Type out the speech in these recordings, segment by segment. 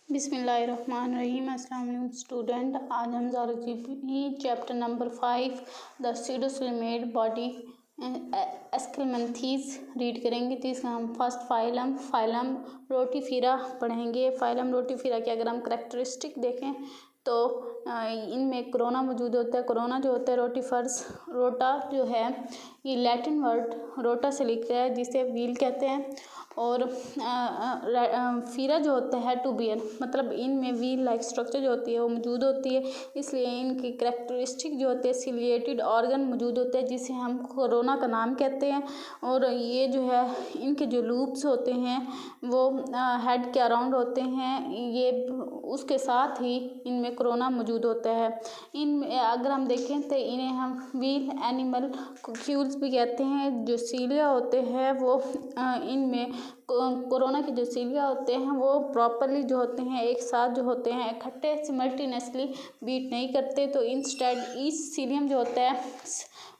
बिस्मिल्लाहिर्रहमानिर्रहीम। अस्सलाम वालेकुम स्टूडेंट। आज हम zoology chapter number 5 the pseudocoelomate body aschelminthes read करेंगे। तो इसका हम फर्स्ट फाइलम रोटिफेरा पढ़ेंगे। फाइलम रोटिफेरा की अगर हम करेक्टरिस्टिक देखें तो इनमें कोरोना मौजूद होता है। कोरोना जो होता है रोटिफर्स, रोटा जो है ये लैटिन वर्ड रोटा से लिखा है जिसे व्हील कहते हैं, और फीरा जो होता है टू बियर, मतलब इनमें व्हील लाइक स्ट्रक्चर जो होती है वो मौजूद होती है। इसलिए इनकी करेक्टरिस्टिक जो होते हैं सिलिएटेड ऑर्गन मौजूद होते हैं जिसे हम कोरोना का नाम कहते हैं। और ये जो है इनके जो लूप्स होते हैं वो हेड के अराउंड होते हैं। ये उसके साथ ही इनमें कोरोना मौजूद होता है। इन अगर हम देखें तो इन्हें हम व्हील एनिमल क्यूल्स भी कहते हैं। जो सीलिया होते हैं वो इनमें कोरोना के जो सीलिया होते हैं वो प्रॉपरली जो होते हैं एक साथ जो होते हैं इकट्ठे सिमल्टेनियसली बीट नहीं करते। तो इंस्टेड ईच सीलियम जो होता है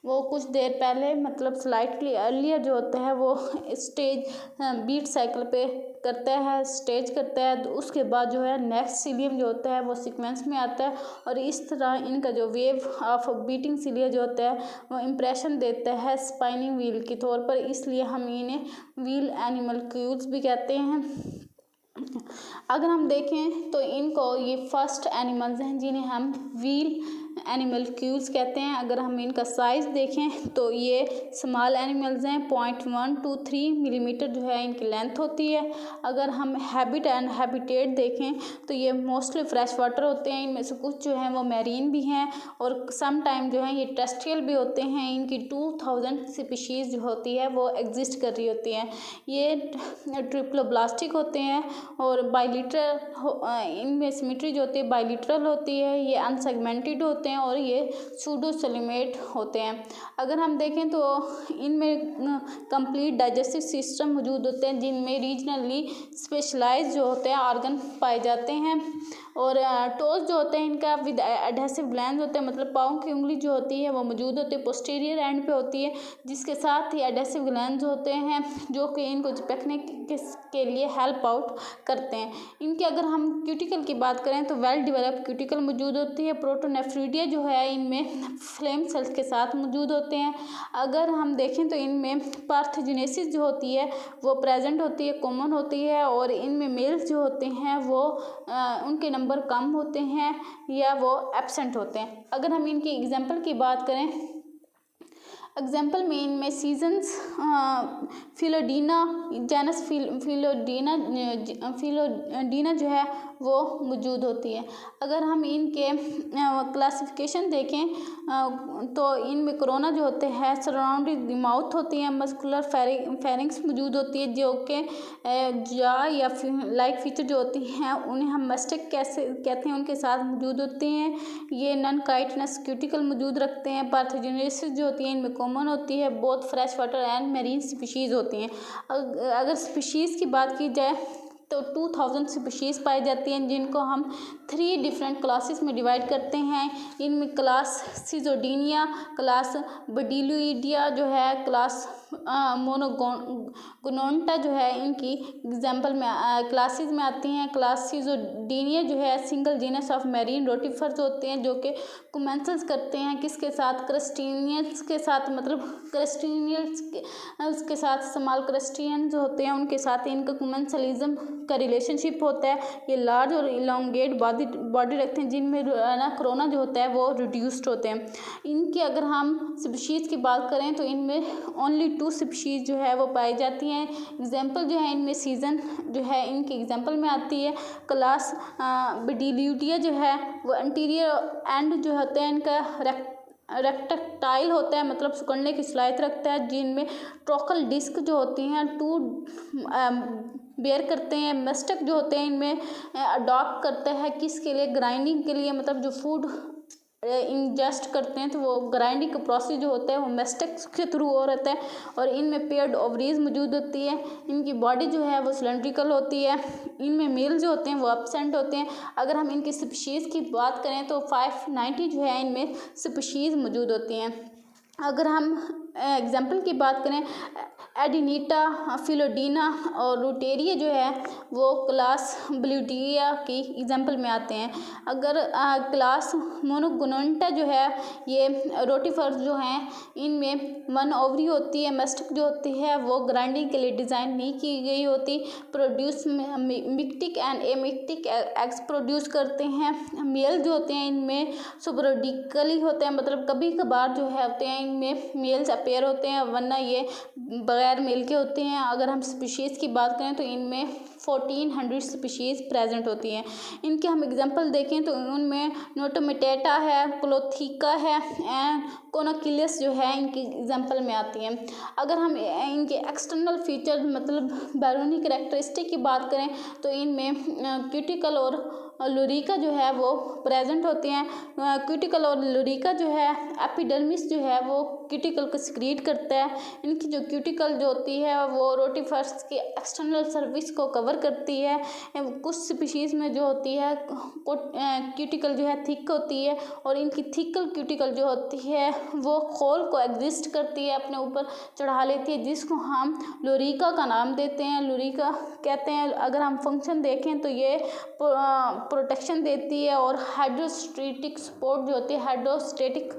वो कुछ देर पहले मतलब स्लाइटली अर्लियर जो होता है वो स्टेज बीट साइकिल पे करता है, स्टेज करता है। तो उसके बाद जो है नेक्स्ट सीलियम जो होता है वो सीक्वेंस में आता है, और इस तरह इनका जो वेव ऑफ बीटिंग सीलिया जो होता है वो इम्प्रेशन देता है स्पाइनिंग व्हील के तौर पर। इसलिए हम इन्हें व्हील एनिमल क्यूल्स भी कहते हैं। अगर हम देखें तो इनको ये फर्स्ट एनिमल्स हैं जिन्हें हम व्हील एनिमल क्यूल्स कहते हैं। अगर हम इनका साइज़ देखें तो ये स्मॉल एनिमल्स हैं। 0.123 मिलीमीटर जो है इनकी लेंथ होती है। अगर हम हैबिट एंड हैबिटेट देखें तो ये मोस्टली फ्रेश वाटर होते हैं। इनमें से कुछ जो हैं वो मैरीन भी हैं, और सम टाइम जो है ये टेरेस्ट्रियल भी होते हैं। इनकी 2000 स्पीशीज़ जो होती है वो एग्जिस्ट कर रही होती हैं। ये ट्रिप्लोब्लास्टिक होते हैं और बाइलिटरल, इनमें सिमेट्री जो होती है बाइलिटरल होती है। ये अनसेगमेंटेड होते हैं और ये सूडोसोलेमेट होते हैं। अगर हम देखें तो इनमें कंप्लीट डाइजेस्टिव सिस्टम मौजूद होते हैं जिनमें रीजनली स्पेशलाइज जो होते हैं ऑर्गन पाए जाते हैं। और टोज जो होते हैं इनका विद एडहेसिव ग्लैंड होते हैं, मतलब पाँव की उंगली जो होती है वो मौजूद होती है पोस्टीरियर एंड पे होती है, जिसके साथ ही एडहेसिव ग्लैंड होते हैं जो कि इनको चिपकने के लिए हेल्प आउट करते हैं। इनके अगर हम क्यूटिकल की बात करें तो वेल डेवलप्ड क्यूटिकल मौजूद होती है। प्रोटोनेफ्रिडिया जो है इनमें फ्लेम सेल्स के साथ मौजूद होते हैं। अगर हम देखें तो इनमें पार्थोजेनेसिस जो होती है वो प्रेजेंट होती है, कॉमन होती है, और इनमें मेल्स जो होते हैं वो उनके नंबर कम होते हैं या वो एब्सेंट होते हैं। अगर हम इनकी एग्जाम्पल की बात करें, एग्जाम्पल में इनमें सीजन्स फिलोडीना जेनस फिलोडीना जो है वो मौजूद होती है। अगर हम इनके क्लासिफिकेशन देखें तो इनमें कोरोना जो होते हैं सराउंडिंग द माउथ होती हैं, मस्कुलर फेरिंग्स मौजूद होती है जो कि जा या लाइक फीचर जो होती हैं उन्हें हम मस्टिक कैसे कहते हैं उनके साथ मौजूद होते हैं। ये नॉन काइटनस क्यूटिकल मौजूद रखते हैं। पार्थोजेनेसिस जो होती है इनमें कॉमन होती है। बहुत fresh water and marine species होती हैं। अगर स्पीशीज़ की बात की जाए तो 2000 स्पीशीज़ पाई जाती हैं जिनको हम 3 डिफरेंट क्लासेस में डिवाइड करते हैं। इनमें क्लास सिजोडीनिया, क्लास बडिलुइडिया जो है, क्लास मोनोगोनोंटा जो है इनकी एग्जाम्पल में क्लासेस में आती हैं। क्लास सिजोडीनिया जो है single genus of marine rotifers होते हैं जो कि कोमेंसल्स करते हैं किसके साथ, क्रस्टेनियंस के साथ, मतलब क्रस्टेनियंस के साथ स्मॉल क्रस्टेनियंस जो होते हैं उनके साथ इनका कोमेंसलिज्म का रिलेशनशिप होता है। ये लार्ज और इलोंगेट बॉडी रखते हैं जिनमें ना कोरोना जो होता है वो रिड्यूस्ड होते हैं। इनकी अगर हम स्पीशीज़ की बात करें तो इनमें ओनली 2 स्पीशीज़ जो है वो पाई जाती हैं। एग्जाम्पल जो है इनमें सीजन जो है इनकी एग्जाम्पल में आती है। क्लास बडिलुइडिया जो है वो एंटीरियर एंड जो होते हैं इनका रेक्टाइल होता है, मतलब सिकुड़ने की सलाहियत रखता है, जिनमें ट्रोकल डिस्क जो होती हैं 2 बेयर करते हैं। मस्टक जो होते हैं इनमें अडॉप्ट करते हैं किसके लिए, ग्राइंडिंग के लिए, मतलब जो फूड इंजेस्ट करते हैं तो वो ग्राइंडिंग का प्रोसेस जो होता है वो मस्टक्स के थ्रू हो रहता है। और इनमें पेयर्ड ओवरीज मौजूद होती है। इनकी बॉडी जो है वो सिलेंड्रिकल होती है। इनमें मेल जो होते हैं वो एब्सेंट होते हैं। अगर हम इनकी स्पीशीज़ की बात करें तो 590 जो है इनमें स्पीशीज़ मौजूद होती हैं। अगर हम एग्जाम्पल की बात करें एडिनीटा, फिलोडीना और रूटेरिया जो है वो क्लास ब्लूटिया की एग्जाम्पल में आते हैं। अगर क्लास मोनोगोनोनिटा जो है ये रोटिफर्स जो हैं इनमें वन ओवरी होती है। मस्टक जो होती है वो ग्राइंडिंग के लिए डिज़ाइन नहीं की गई होती। प्रोड्यूस मिक्टिक एंड एमिक्टिक एग्स प्रोड्यूस करते हैं। मेल जो होते हैं इनमें सुपरोडिकली होते हैं, मतलब कभी कभार जो है होते हैं इनमें मेल्स अपेयर होते हैं, वरना ये बगैर मेल के होते हैं। अगर हम स्पीशीज़ की बात करें तो इनमें 1400 स्पीशीज़ प्रेजेंट होती हैं। इनके हम एग्जांपल देखें तो उनमें नोटोमेटेटा है, क्लोथिका है एंड कोनोकिलियस जो है इनकी एग्जांपल में आती हैं। अगर हम इनके एक्सटर्नल फीचर मतलब बैरोनी कैरेक्टरिस्टिक की बात करें तो इनमें क्यूटिकल और लूरिका जो है वो प्रेजेंट होती हैं। क्यूटिकल और लूरिका जो है एपिडर्मिस जो है वो क्यूटिकल को सिक्रीट करता है। इनकी जो क्यूटिकल जो होती है वो रोटिफर्स की एक्सटर्नल सर्विस को कवर करती है। कुछ स्पीशीज़ में जो होती है क्यूटिकल जो है थिक होती है और इनकी थिकल क्यूटिकल जो होती है वो खोल को एग्जिस्ट करती है, अपने ऊपर चढ़ा लेती है, जिसको हम लूरिका का नाम देते हैं, लूरिका कहते हैं। अगर हम फंक्शन देखें तो ये प्रोटेक्शन देती है और हाइड्रोस्टेटिक सपोर्ट जो होती है, हाइड्रोस्टेटिक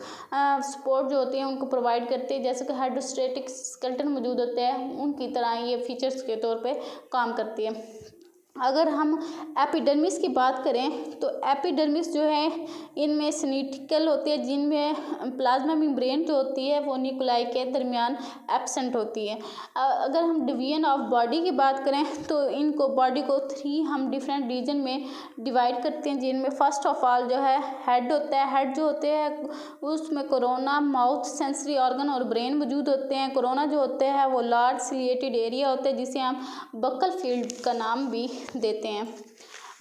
सपोर्ट जो होती है उनको प्रोवाइड करती है। जैसे कि हाइड्रोस्टेटिक स्केलेटन मौजूद होते हैं उनकी तरह ये फीचर्स के तौर पे काम करती है। अगर हम एपिडर्मिस की बात करें तो एपिडर्मिस जो है इनमें सिनेटिकल होती है, जिनमें प्लाज्मा मेम्ब्रेन जो होती है वो न्यूक्लियाई के दरमियान एब्सेंट होती है। अगर हम डिवीजन ऑफ बॉडी की बात करें तो इनको बॉडी को 3 हम डिफरेंट रीजन में डिवाइड करते हैं, जिनमें फर्स्ट ऑफ ऑल जो है हेड होता है। हेड जो होते हैं उसमें कोरोना, माउथ, सेंसरी ऑर्गन और ब्रेन मौजूद होते हैं। कोरोना जो होते हैं वो लार्ज सिलिएटेड एरिया होते हैं जिसे हम बकल फील्ड का नाम भी देते हैं,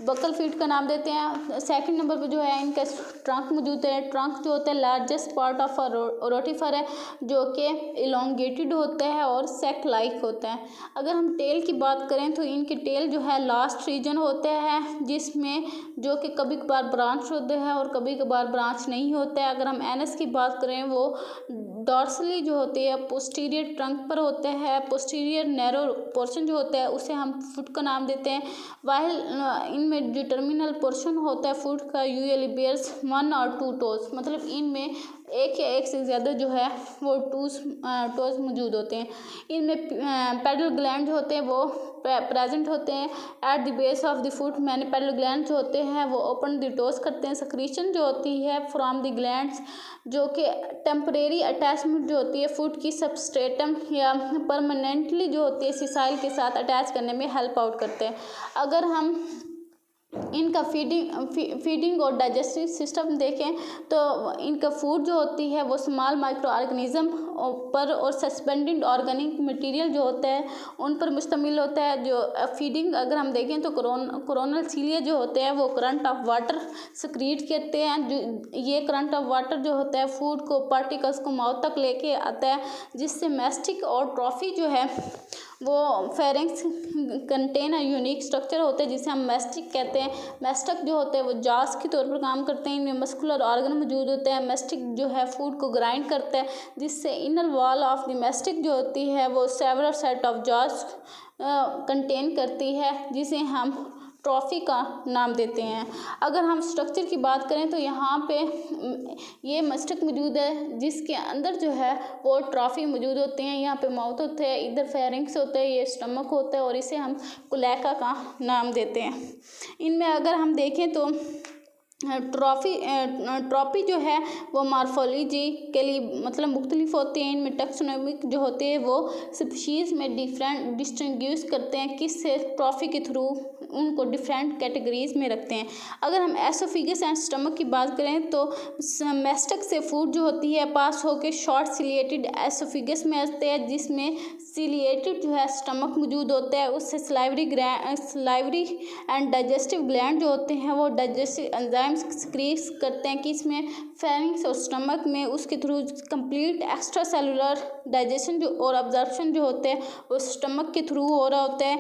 बकल फील्ड का नाम देते हैं। सेकंड नंबर पे जो है इनका ट्रंक मौजूद है। ट्रंक जो होता है लार्जेस्ट पार्ट ऑफ रोटिफर है, जो कि इलोंगेटेड होता है और सेक लाइक होता है। अगर हम टेल की बात करें तो इनके टेल जो है लास्ट रीजन होता है, जिसमें जो कि कभी कभार ब्रांच होते हैं और कभी कभार ब्रांच नहीं होता है। अगर हम एनस की बात करें वो डॉर्सली जो होती है पोस्टीरियर ट्रंक पर होते हैं। पोस्टीरियर नैरो पोर्शन जो होता है उसे हम फुट का नाम देते हैं। वाइल इनमें जो टर्मिनल पोर्शन होता है फुट का यूजुअली बेयर्स 1 और 2 टोज, मतलब इनमें एक या एक से ज़्यादा जो है वो टोज मौजूद होते हैं। इनमें पेडल ग्लैंड जो होते हैं वो प्रेजेंट होते हैं at the base of the foot. मैंने पेडल ग्लैंड जो होते हैं वो ओपन द टोज करते हैं। सक्रीशन जो होती है फ्रॉम द ग्लैंड्स, जो कि टेम्परेरी अटैचमेंट जो होती है फुट की सबस्ट्रेटम या परमानेंटली जो होती है सिसाइल के साथ अटैच करने में हेल्प आउट करते हैं। अगर हम इनका फीडिंग और डाइजेस्टिव सिस्टम देखें तो इनका फूड जो होती है वो स्मॉल माइक्रो ऑर्गेनिज्म पर और सस्पेंडेड ऑर्गेनिक मटेरियल जो होता है उन पर मुश्तमिल होता है। जो फीडिंग अगर हम देखें तो कोरोनल सीलिया जो होते हैं वो करंट ऑफ वाटर सक्रीट करते हैं। जो ये करंट ऑफ वाटर जो होता है फूड को पार्टिकल्स को माउथ तक लेके आता है, जिससे मैस्टिक और ट्रॉफी जो है वो फेरिंग्स कंटेन यूनिक स्ट्रक्चर होते हैं जिसे हम मैस्टिक कहते हैं। मैस्टक जो होते हैं वो जास के तौर पर काम करते हैं। इनमें मस्कुलर ऑर्गन मौजूद होते हैं। मैस्टिक जो है फूड को ग्राइंड करता है, जिससे inner wall of the mastic जो होती है वो सेवरल सेट ऑफ जास कंटेन करती है, जिसे हम ट्रॉफी का नाम देते हैं। अगर हम स्ट्रक्चर की बात करें तो यहाँ पे ये मस्टक मौजूद है जिसके अंदर जो है वो ट्रॉफी मौजूद होते हैं। यहाँ पे माउथ होते हैं, इधर फेरिंग्स होते हैं, ये स्टमक होता है और इसे हम कुलैका का नाम देते हैं। इनमें अगर हम देखें तो ट्रॉफी जो है वो मॉर्फोलॉजी के लिए मतलब मुख्तलिफ होते हैं। इनमें टैक्सोनॉमिक जो होते हैं वो स्पीशीज़ में डिफरेंट डिस्टिंग्विश करते हैं, किससे ट्रॉफी के थ्रू उनको डिफरेंट कैटेगरीज में रखते हैं। अगर हम एसोफिगस एंड स्टमक की बात करें तो मैस्टक से फूड जो होती है पास होकर शॉर्ट सिलिएटेड एसोफिगस में आते हैं, जिसमें सिलिएटेड जो है स्टमक मौजूद होता है। उससे स्लाइवरी एंड डाइजेस्टिव ग्लैंड जो होते हैं वो डाइजेस्टिव एंजाइम एंजाइम्स सक्रीट करते हैं कि इसमें फेरिंक्स और स्टमक में, उसके through complete extra cellular digestion जो और अब्जॉर्प्शन जो होते हैं वो स्टमक के थ्रू हो रहा होता है।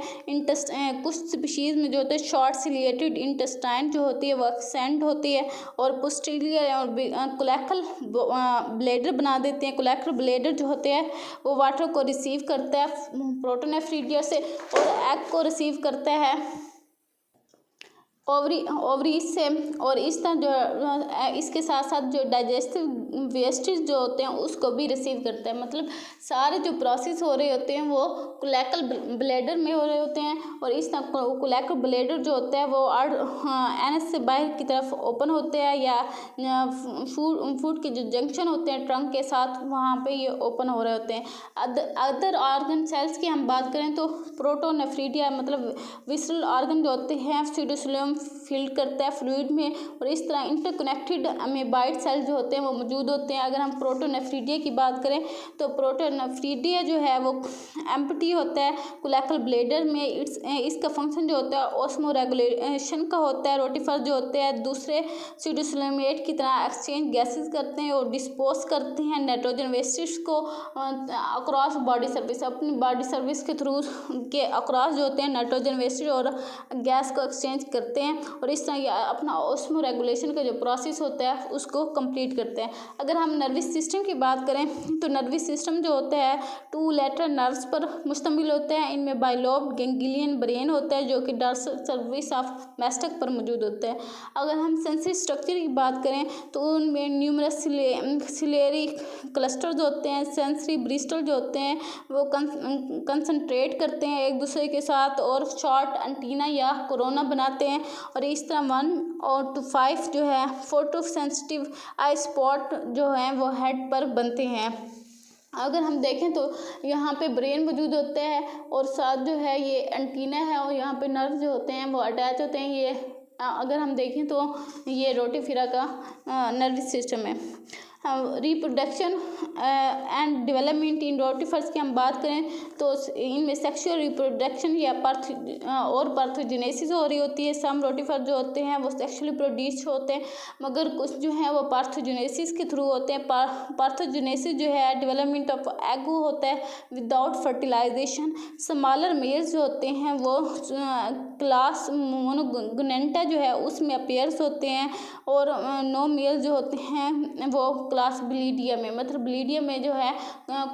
कुछ स्पीशीज़ में जो होते हैं शॉर्ट सिलिएटेड इंटेस्टाइन जो होती है वो एक्सेंट होती है और पोस्टीरियर और कोलेक्टल ब्लेडर बना देते हैं। कोलेक्टल ब्लेडर जो होते हैं वो वाटर को रिसीव करता है प्रोटोनेफ्रिडिया से और एग को रिसीव करता है ओवरी से, और इस तरह जो इसके साथ साथ जो डाइजेस्टिव वेस्टेज जो होते हैं उसको भी रिसीव करते हैं। मतलब सारे जो प्रोसेस हो रहे होते हैं वो कोलेक्टल ब्लेडर में हो रहे होते हैं और इस तरह कोलेक्टल ब्लेडर जो होता है वो एनएस से बाहर की तरफ ओपन होते हैं या फूड के जो जंक्शन होते हैं ट्रंक के साथ वहाँ पे ये ओपन हो रहे होते हैं। अदर ऑर्गन सेल्स की हम बात करें तो प्रोटोनेफ्रिडिया मतलब विसरल ऑर्गन जो होते हैं सीटोस्लोम फिल्ड करता है फ्लूइड में और इस तरह इंटरकनेक्टेड अमीबाइड सेल जो होते हैं वो मौजूद होते हैं। अगर हम प्रोटोनेफ्रिडिया की बात करें तो प्रोटोनेफ्रिडिया जो है वो एम्प्टी होता है कोलेक्टल ब्लेडर में। इसका फंक्शन जो होता है ऑस्मो रेगुलेशन का होता है। रोटिफर जो होते हैं दूसरे सीटोस्लोमेट की तरह एक्सचेंज गैसेस करते हैं और डिस्पोज करते हैं नाइट्रोजन वेस्टेज को अक्रॉस बॉडी सर्विस, अपनी बॉडी सर्विस के थ्रू के अक्रॉस जो होते हैं नाइट्रोजन वेस्टेज और गैस को एक्सचेंज करते हैं और इस तरह अपना ऑस्मो रेगुलेशन का जो प्रोसेस होता है उसको कंप्लीट करते हैं। अगर हम नर्वस सिस्टम की बात करें तो नर्वस सिस्टम जो होता है 2 लेटरल नर्व्स पर मुश्तमिल होते हैं। इनमें बाइलोब गैंग्लियन ब्रेन होता है जो कि डॉर्सल सर्विस ऑफ मैस्टक पर मौजूद होता है। अगर हम सेंसरी स्ट्रक्चर की बात करें तो उनमें न्यूमरस सिलेरी क्लस्टर जो होते हैं, सेंसरी ब्रिस्टल जो होते हैं वो कंसंट्रेट करते हैं एक दूसरे के साथ और शॉर्ट एंटीना या कोरोना बनाते हैं और इस तरह 1 और 5 जो है फोटो सेंसिटिव आई स्पॉट जो है वो हेड पर बनते हैं। अगर हम देखें तो यहाँ पे ब्रेन मौजूद होता है और साथ जो है ये एंटीना है और यहाँ पे नर्व जो होते हैं वो अटैच होते हैं। ये अगर हम देखें तो ये रोटिफेरा का नर्वस सिस्टम है। Reproduction and development in rotifers की हम बात करें तो इनमें सेक्सुअल रिप्रोडक्शन या पार्थोजेनेसिस हो रही होती है। सम रोटिफर जो होते हैं वो सेक्सुअली प्रोड्यूस होते हैं मगर कुछ जो हैं वो पार्थोजेनेसिस के थ्रू होते हैं। पार्थोजेनेसिस जो है डेवलपमेंट ऑफ एग होता है विदाउट फर्टिलाइजेशन। स्मॉलर मेल्स जो होते हैं वो क्लास मोनोगोनेंटा जो है उसमें अपेयर्स होते हैं और नो मेल जो होते हैं वो क्लास ब्लीडिया में, मतलब ब्लीडिया में जो है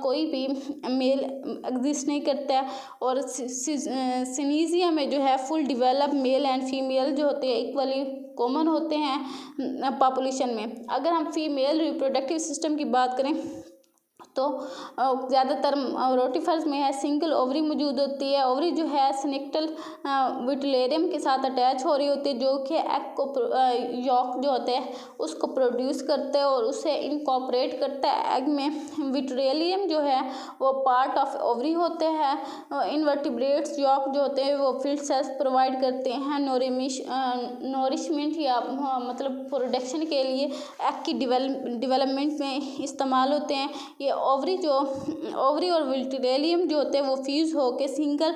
कोई भी मेल एग्जिस्ट नहीं करता है और सिनीजिया में जो है full develop male and female जो होते हैं इक्वली कॉमन होते हैं पॉपुलेशन में। अगर हम फीमेल रिप्रोडक्टिव सिस्टम की बात करें तो ज़्यादातर रोटिफर्स में है सिंगल ओवरी मौजूद होती है। ओवरी जो है सिनिक्टल विटलेरियम के साथ अटैच हो रही होती है जो कि एग को यॉक जो होते हैं उसको प्रोड्यूस करते हैं और उसे इनकॉर्पोरेट करता है एग में। विटरेलियम जो है वो पार्ट ऑफ ओवरी होते हैं। इनवर्टिब्रेट्स यॉक जो होते हैं वो फील्ड सेल्स प्रोवाइड करते हैं नोरिशमेंट या मतलब प्रोडक्शन के लिए एग की डेवलपमेंट में इस्तेमाल होते हैं। ये ओवरी और विटरेलियम जो होते हैं वो फ्यूज होकर सिंगल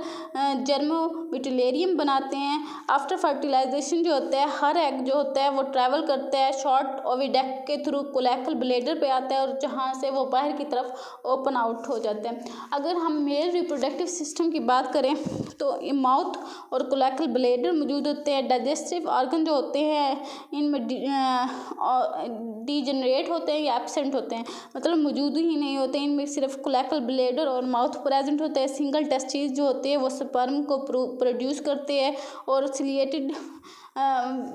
जर्मो विटरेलियम बनाते हैं। आफ्टर फर्टिलाइजेशन जो होता है हर एग जो होता है वो ट्रैवल करता है शॉर्ट ओविडक्ट के थ्रू कोलेक्टल ब्लेडर पे आता है और जहाँ से वो बाहर की तरफ ओपन आउट हो जाते हैं। अगर हम मेल रिप्रोडक्टिव सिस्टम की बात करें तो माउथ और कोलेक्टल ब्लेडर मौजूद होते हैं। डाइजेस्टिव ऑर्गन जो होते हैं इनमें डीजनरेट होते हैं या एब्सेंट होते हैं, मतलब मौजूद ही नहीं होते। इनमें सिर्फ कोलेक्टल ब्लेडर और माउथ प्रेजेंट होता है। सिंगल टेस्टिस जो होते हैं वो स्पर्म को प्रोड्यूस करते हैं और सिलिएटेड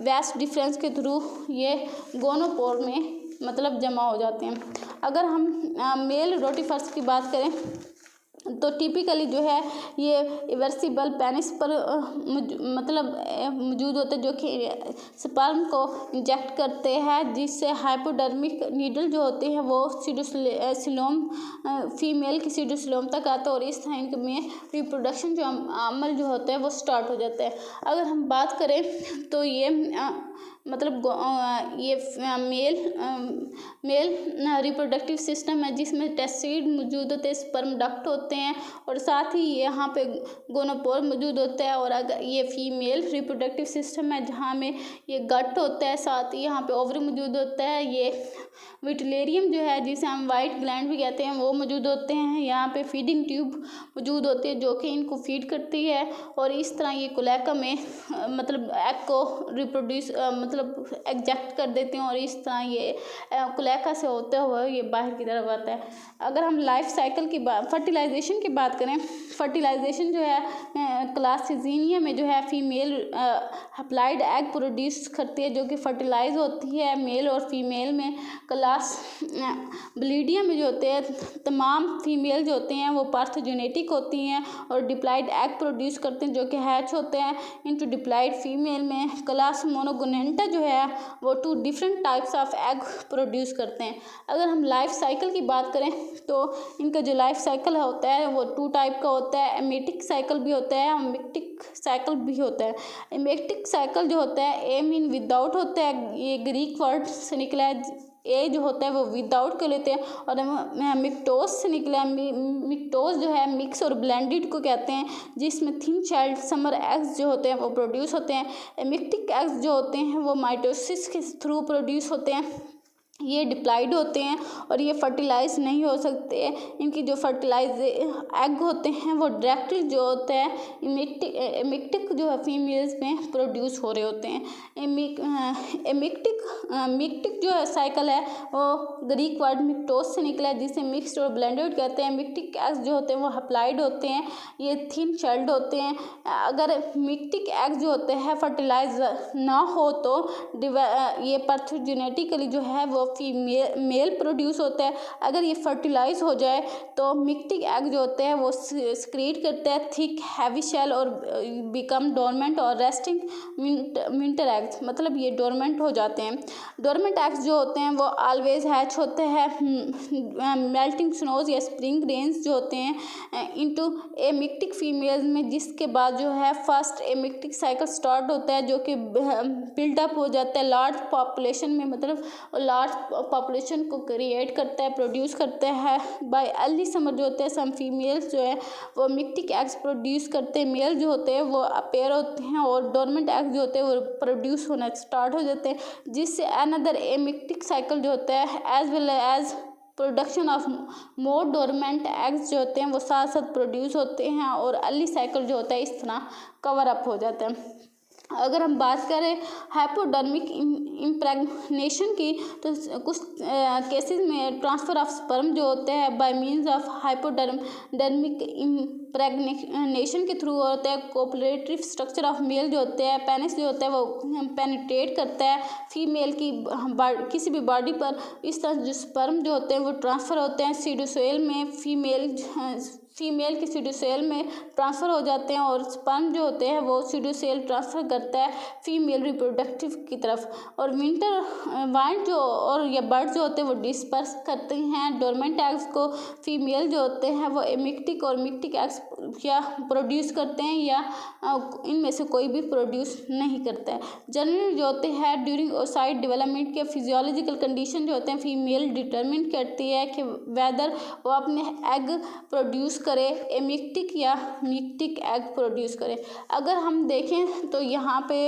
वेस्ट डिफरेंस के थ्रू ये गोनोपोर में मतलब जमा हो जाते हैं। अगर हम मेल रोटिफर्स की बात करें तो टिपिकली जो है ये इवर्सिबल पेनिस पर मतलब मौजूद होते हैं जो कि स्पर्म को इंजेक्ट करते हैं जिससे हाइपोडर्मिक नीडल जो होते हैं वो सीडोसिलोम फीमेल की सीडोसिलोम तक आता है और इस तरह इनमें रिप्रोडक्शन जो अमल जो होता है वो स्टार्ट हो जाता है। अगर हम बात करें तो ये मतलब ये मेल रिप्रोडक्टिव सिस्टम है जिसमें टेस्टिड मौजूद होते हैं, स्पर्म डक्ट होते हैं और साथ ही यहाँ पे गोनोपोर मौजूद होता है। और अगर ये फीमेल रिप्रोडक्टिव सिस्टम है जहाँ में ये गट होता है, साथ ही यहाँ पे ओवरी मौजूद होता है। ये विटिलेरियम जो है जिसे हम वाइट ग्लैंड भी कहते हैं वो मौजूद होते हैं। यहाँ पे फीडिंग ट्यूब मौजूद होती है जो कि इनको फीड करती है और इस तरह ये कोलेका में मतलब एग को रिप्रोड्यूस मतलब एग्जैक्ट कर देते हैं और इस तरह ये कोलेका से होते हुए ये बाहर की तरफ आता है। अगर हम लाइफ साइकिल की बात फर्टिलाइजेशन की बात करें, फर्टिलाइजेशन जो है क्लासिजीनिया में जो है फीमेल अप्लाइड एग प्रोड्यूस करती है जो कि फर्टिलाइज होती है मेल और फीमेल में। क्लास ब्लीडिया में जो होते हैं तमाम फीमेल जो होते हैं वो पार्थोजेनेटिक होती हैं और डिप्लाइड एग प्रोड्यूस करते हैं जो कि हैच होते हैं इनटू डिप्लाइड फीमेल में। क्लास मोनोगोनेंटा जो है वो 2 different types of egg produce करते हैं। अगर हम लाइफ साइकिल की बात करें तो इनका जो लाइफ साइकिल होता है वो 2 टाइप का होता है। एमेटिक साइकिल भी होता है, मिक्टिक साइकिल भी होता है। एमेटिक साइकिल जो होता है ए मीन विदाउट होता है, ये ग्रीक वर्ड से निकला है। ए जो होता है वो विदाउट के लेते हैं और मिक्टोस से निकला है। मिक्टोस जो है मिक्स और ब्लेंडेड को कहते हैं जिसमें थिन चाइल्ड समर एग्स जो होते हैं वो प्रोड्यूस होते हैं। एमिक्टिक एग्स जो होते हैं वो माइटोसिस के थ्रू प्रोड्यूस होते हैं, ये डिप्लाइड होते हैं और ये फर्टिलाइज नहीं हो सकते। इनकी जो फर्टिलाइज एग होते हैं वो डायरेक्टली जो होता है एमिक्टिक जो है फीमेल्स में प्रोड्यूस हो रहे होते हैं। मिक्टिक जो है साइकिल है वो ग्रीक वर्ड मिक्टोस से निकला है जिसे मिक्स्ड और ब्लेंडेड कहते हैं। मिक्टिक एग्स जो होते हैं वो अप्लाइड होते हैं, ये थिन शेल्ड होते हैं। अगर मिक्टिक एग जो होते हैं फर्टिलाइज ना हो तो ये पार्थोजेनेटिकली जो है वो मेल प्रोड्यूस होता है। अगर ये फर्टिलाइज हो जाए तो मिक्टिक एग जो होते हैं वो सिक्रीट करते हैं थिक हैवी शेल और बिकम डोरमेंट और रेस्टिंग विंटर एग्स, मतलब ये डोरमेंट हो जाते हैं। डोरमेंट एग्स जो होते हैं वो ऑलवेज हैच होते हैं मेल्टिंग स्नोज या स्प्रिंग रेन्स जो होते हैं इनटू एमिक्टिक फीमेल्स में, जिसके बाद जो है फर्स्ट एमिक्टिक साइकिल स्टार्ट होता है जो कि बिल्डअप हो जाता है लार्ज पॉपुलेशन में, मतलब लार्ज पॉपुलेशन को क्रिएट करता है, प्रोड्यूस करता है। बाय अर्ली समर जो होते हैं सम फीमेल्स जो है वो मिक्टिक एग्स प्रोड्यूस करते हैं, मेल जो होते हैं वो अपेयर होते हैं और डोरमेंट एग्स जो होते हैं वो प्रोड्यूस होना स्टार्ट हो जाते हैं, जिससे अनदर एमिक्टिक साइकिल जो होता है as well as production of more dormant eggs जो होते हैं वो साथ साथ प्रोड्यूस होते हैं और अर्ली साइकिल जो होता है इस तरह कवर अप हो जाता है। अगर हम बात करें हाइपोडर्मिक इम्प्रेगनेशन की तो कुछ केसेस में ट्रांसफ़र ऑफ स्पर्म जो होते हैं by means of hypodermic impregnation के थ्रू होता है। कोपुलेटरी स्ट्रक्चर ऑफ मेल जो होते हैं पेनिस जो होता है वो पेनिट्रेट करता है फीमेल की किसी भी बॉडी पर, इस तरह जो स्पर्म जो होते हैं वो ट्रांसफ़र होते हैं सीडोसेल में, फीमेल के सीडोसेल में ट्रांसफ़र हो जाते हैं और स्पर्म जो होते हैं वो सीडोसेल ट्रांसफ़र करता है फीमेल रिप्रोडक्टिव की तरफ। और वाइंड जो और या बर्ड जो होते हैं वो डिस्पर्स करते हैं डोरमेंट एग्स को। फीमेल जो होते हैं वो एमिक्टिक और मिक्टिक एग्स या प्रोड्यूस करते हैं या इनमें से कोई भी प्रोड्यूस नहीं करता है। जनरली जो होते हैं ड्यूरिंग ओसाइड डेवलपमेंट के फिजियोलॉजिकल कंडीशन जो होते हैं फीमेल डिटरमिन करती है कि वेदर वो अपने एग प्रोड्यूस करे, एमिक्टिक या मिक्टिक एग प्रोड्यूस करे। अगर हम देखें तो यहाँ पे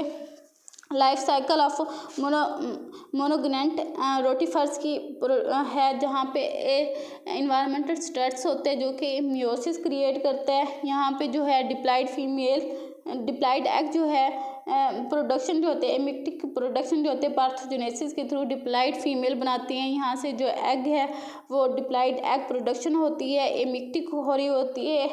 लाइफ साइकिल ऑफ मोनोगोनेंट रोटिफर्स की है जहाँ पे इन्वायरमेंटल स्ट्रेस होते हैं जो कि मियोसिस क्रिएट करता है। यहाँ पे जो है डिप्लाइड एग जो है प्रोडक्शन जो होते हैं एमिक्टिक प्रोडक्शन जो होते हैं पार्थोजेनेसिस के थ्रू डिप्लाइड फीमेल बनाती हैं। यहाँ से जो एग है वो डिप्लाइड एग प्रोडक्शन होती है, एमिक्टिक हो रही होती है,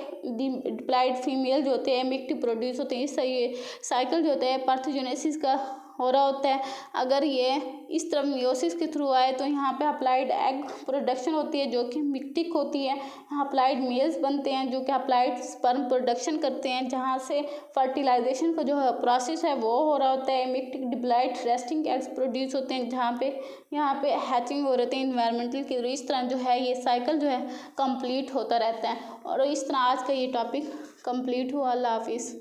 डिप्लाइड फीमेल जो होते हैं एमिक्टिक प्रोड्यूस होते हैं। इससे ये साइकिल जो होता है पार्थोजेनेसिस का हो रहा होता है। अगर ये इस तरह मियोसिस के थ्रू आए तो यहाँ पे अप्लाइड एग प्रोडक्शन होती है जो कि मिक्टिक होती है, यहाँ अप्लाइड मेल्स बनते हैं जो कि अप्लाइड स्पर्म प्रोडक्शन करते हैं, जहाँ से फर्टिलाइजेशन का जो है प्रोसेस है वो हो रहा होता है। मिक्टिक डिप्लाइड रेस्टिंग एग्स प्रोड्यूस होते हैं जहाँ पे यहाँ पे हैचिंग हो रहे थे इन्वायरमेंटल के थ्रू। इस तरह जो है ये साइकिल जो है कंप्लीट होता रहता है और इस तरह आज का ये टॉपिक कंप्लीट हुआ। अल्लाह हाफिज़।